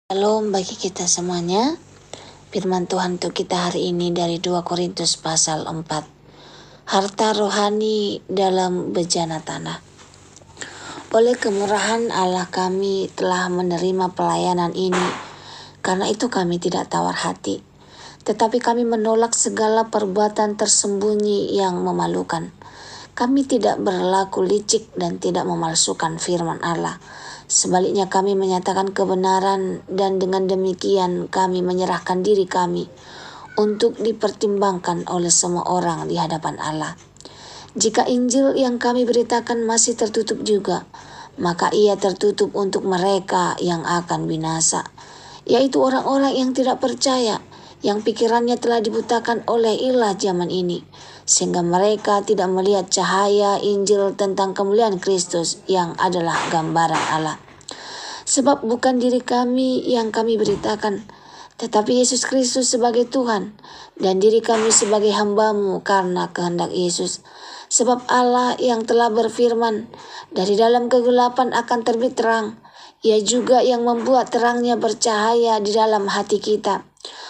Shalom bagi kita semuanya. Firman Tuhan untuk kita hari ini dari 2 Korintus pasal 4. Harta rohani dalam bejana tanah. Oleh kemurahan Allah kami telah menerima pelayanan ini, karena itu kami tidak tawar hati. Tetapi kami menolak segala perbuatan tersembunyi yang memalukan. Kami tidak berlaku licik dan tidak memalsukan firman Allah. Sebaliknya kami menyatakan kebenaran, dan dengan demikian kami menyerahkan diri kami untuk dipertimbangkan oleh semua orang di hadapan Allah. Jika Injil yang kami beritakan masih tertutup juga, maka ia tertutup untuk mereka yang akan binasa, yaitu orang-orang yang tidak percaya, yang pikirannya telah dibutakan oleh ilah zaman ini, sehingga mereka tidak melihat cahaya Injil tentang kemuliaan Kristus yang adalah gambaran Allah. Sebab bukan diri kami yang kami beritakan, tetapi Yesus Kristus sebagai Tuhan, dan diri kami sebagai hamba-Mu karena kehendak Yesus. Sebab Allah yang telah berfirman, dari dalam kegelapan akan terbit terang, Ia juga yang membuat terangnya bercahaya di dalam hati kita,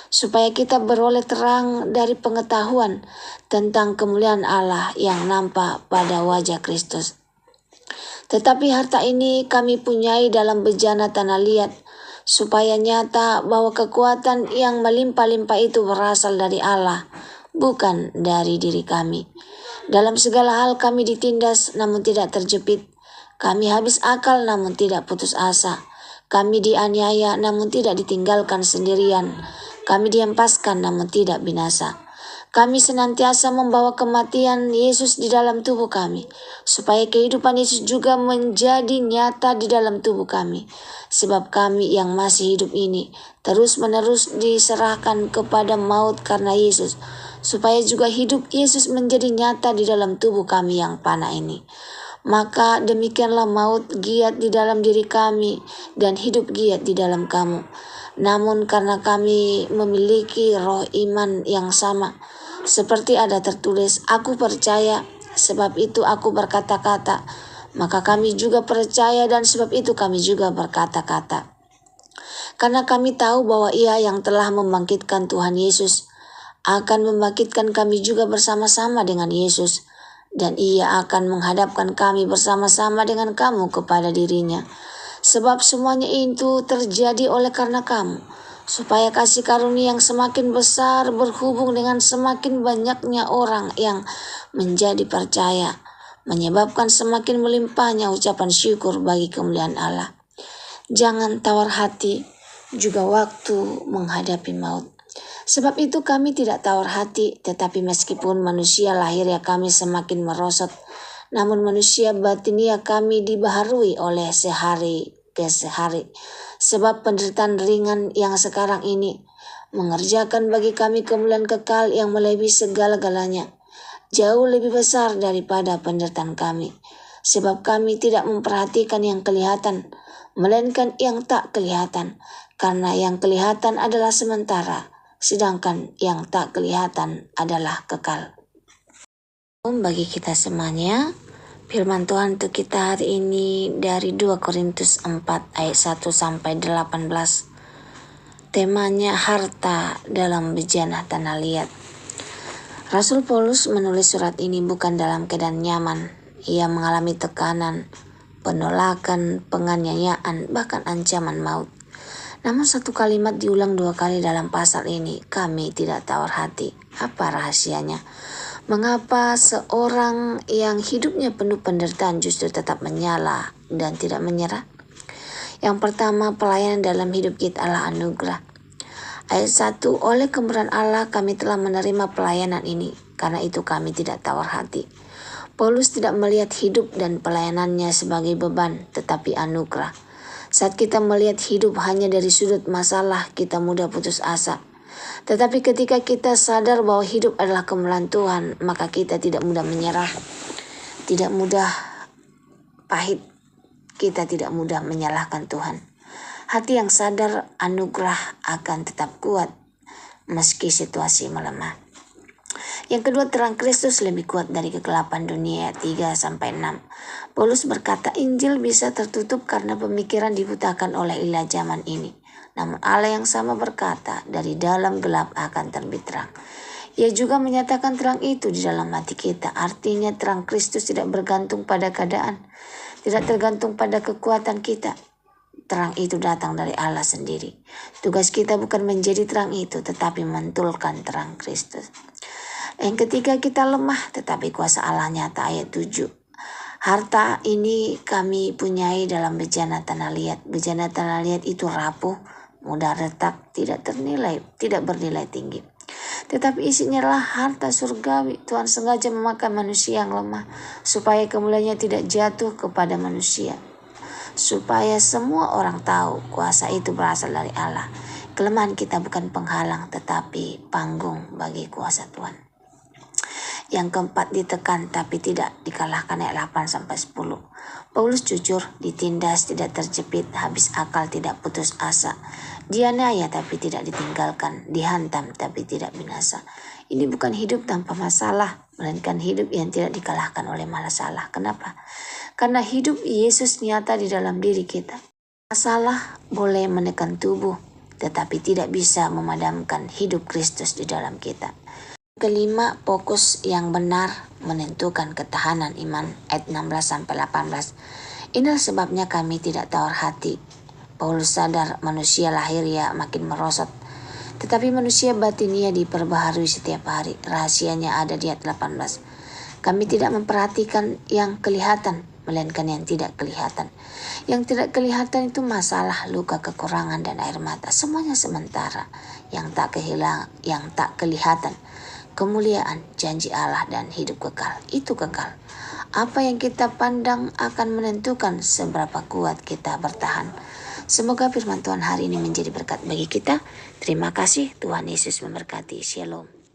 supaya kita beroleh terang dari pengetahuan tentang kemuliaan Allah yang nampak pada wajah Kristus. Tetapi harta ini kami punyai dalam bejana tanah liat, supaya nyata bahwa kekuatan yang melimpah-limpah itu berasal dari Allah, bukan dari diri kami. Dalam segala hal kami ditindas namun tidak terjepit. Kami habis akal namun tidak putus asa. Kami dianiaya namun tidak ditinggalkan sendirian. Kami dihempaskan namun tidak binasa. Kami senantiasa membawa kematian Yesus di dalam tubuh kami, supaya kehidupan Yesus juga menjadi nyata di dalam tubuh kami. Sebab kami yang masih hidup ini terus-menerus diserahkan kepada maut karena Yesus, supaya juga hidup Yesus menjadi nyata di dalam tubuh kami yang fana ini. Maka demikianlah maut giat di dalam diri kami, dan hidup giat di dalam kamu. Namun karena kami memiliki roh iman yang sama, seperti ada tertulis, aku percaya, sebab itu aku berkata-kata. Maka kami juga percaya, dan sebab itu kami juga berkata-kata. Karena kami tahu bahwa Ia yang telah membangkitkan Tuhan Yesus akan membangkitkan kami juga bersama-sama dengan Yesus, dan Ia akan menghadapkan kami bersama-sama dengan kamu kepada dirinya. Sebab semuanya itu terjadi oleh karena kamu, supaya kasih karunia yang semakin besar berhubung dengan semakin banyaknya orang yang menjadi percaya, menyebabkan semakin melimpahnya ucapan syukur bagi kemuliaan Allah. Jangan tawar hati juga waktu menghadapi maut. Sebab itu kami tidak tawar hati, tetapi meskipun manusia lahirnya kami semakin merosot, namun manusia batinia kami dibaharui oleh sehari ke sehari. Sebab penderitaan ringan yang sekarang ini mengerjakan bagi kami kemuliaan kekal yang melebihi segala-galanya, jauh lebih besar daripada penderitaan kami. Sebab kami tidak memperhatikan yang kelihatan, melainkan yang tak kelihatan, karena yang kelihatan adalah sementara, sedangkan yang tak kelihatan adalah kekal. Bagi kita semuanya, firman Tuhan untuk kita hari ini dari 2 Korintus 4 ayat 1 sampai 18. Temanya harta dalam bejana tanah liat. Rasul Paulus menulis surat ini bukan dalam keadaan nyaman. Ia mengalami tekanan, penolakan, penganiayaan, bahkan ancaman maut. Namun satu kalimat diulang 2 kali dalam pasal ini, kami tidak tawar hati. Apa rahasianya? Mengapa seorang yang hidupnya penuh penderitaan justru tetap menyala dan tidak menyerah? Yang pertama, pelayanan dalam hidup kita adalah anugerah. Ayat 1, oleh kemurahan Allah kami telah menerima pelayanan ini, karena itu kami tidak tawar hati. Paulus tidak melihat hidup dan pelayanannya sebagai beban, tetapi anugerah. Saat kita melihat hidup hanya dari sudut masalah, kita mudah putus asa. Tetapi ketika kita sadar bahwa hidup adalah kemuliaan Tuhan, maka kita tidak mudah menyerah, tidak mudah pahit, kita tidak mudah menyalahkan Tuhan. Hati yang sadar anugerah akan tetap kuat meski situasi melemah. Yang kedua, terang Kristus lebih kuat dari kegelapan dunia, 3-6. Paulus berkata, Injil bisa tertutup karena pemikiran dibutakan oleh ilah zaman ini. Namun Allah yang sama berkata, dari dalam gelap akan terbit terang. Ia juga menyatakan terang itu di dalam hati kita. Artinya terang Kristus tidak bergantung pada keadaan, tidak tergantung pada kekuatan kita. Terang itu datang dari Allah sendiri. Tugas kita bukan menjadi terang itu, tetapi mentulkan terang Kristus. Yang ketiga, kita lemah, tetapi kuasa Allah nyata. Ayat 7. Harta ini kami punyai dalam bejana tanah liat. Bejana tanah liat itu rapuh, mudah retak, tidak bernilai tinggi. Tetapi isinya adalah harta surgawi. Tuhan sengaja memakai manusia yang lemah, supaya kemuliaannya tidak jatuh kepada manusia. Supaya semua orang tahu kuasa itu berasal dari Allah. Kelemahan kita bukan penghalang, tetapi panggung bagi kuasa Tuhan. Yang keempat, ditekan tapi tidak dikalahkan. Ayat 8-10. Paulus jujur, ditindas, tidak terjepit, habis akal, tidak putus asa. Dianiaya tapi tidak ditinggalkan, dihantam tapi tidak binasa. Ini bukan hidup tanpa masalah, melainkan hidup yang tidak dikalahkan oleh masalah. Kenapa? Karena hidup Yesus nyata di dalam diri kita. Masalah boleh menekan tubuh, tetapi tidak bisa memadamkan hidup Kristus di dalam kita. Kelima, fokus yang benar menentukan ketahanan iman. Ayat 16-18. Inilah sebabnya kami tidak tawar hati. Paulus sadar manusia lahiriah makin merosot, tetapi manusia batinia diperbaharui setiap hari. Rahasianya ada di ayat 18. Kami tidak memperhatikan yang kelihatan, melainkan yang tidak kelihatan. Yang tidak kelihatan itu masalah, luka, kekurangan, dan air mata. Semuanya sementara. Yang tak kelihatan, kemuliaan, janji Allah, dan hidup kekal. Itu kekal. Apa yang kita pandang akan menentukan seberapa kuat kita bertahan. Semoga firman Tuhan hari ini menjadi berkat bagi kita. Terima kasih. Tuhan Yesus memberkati. Shalom.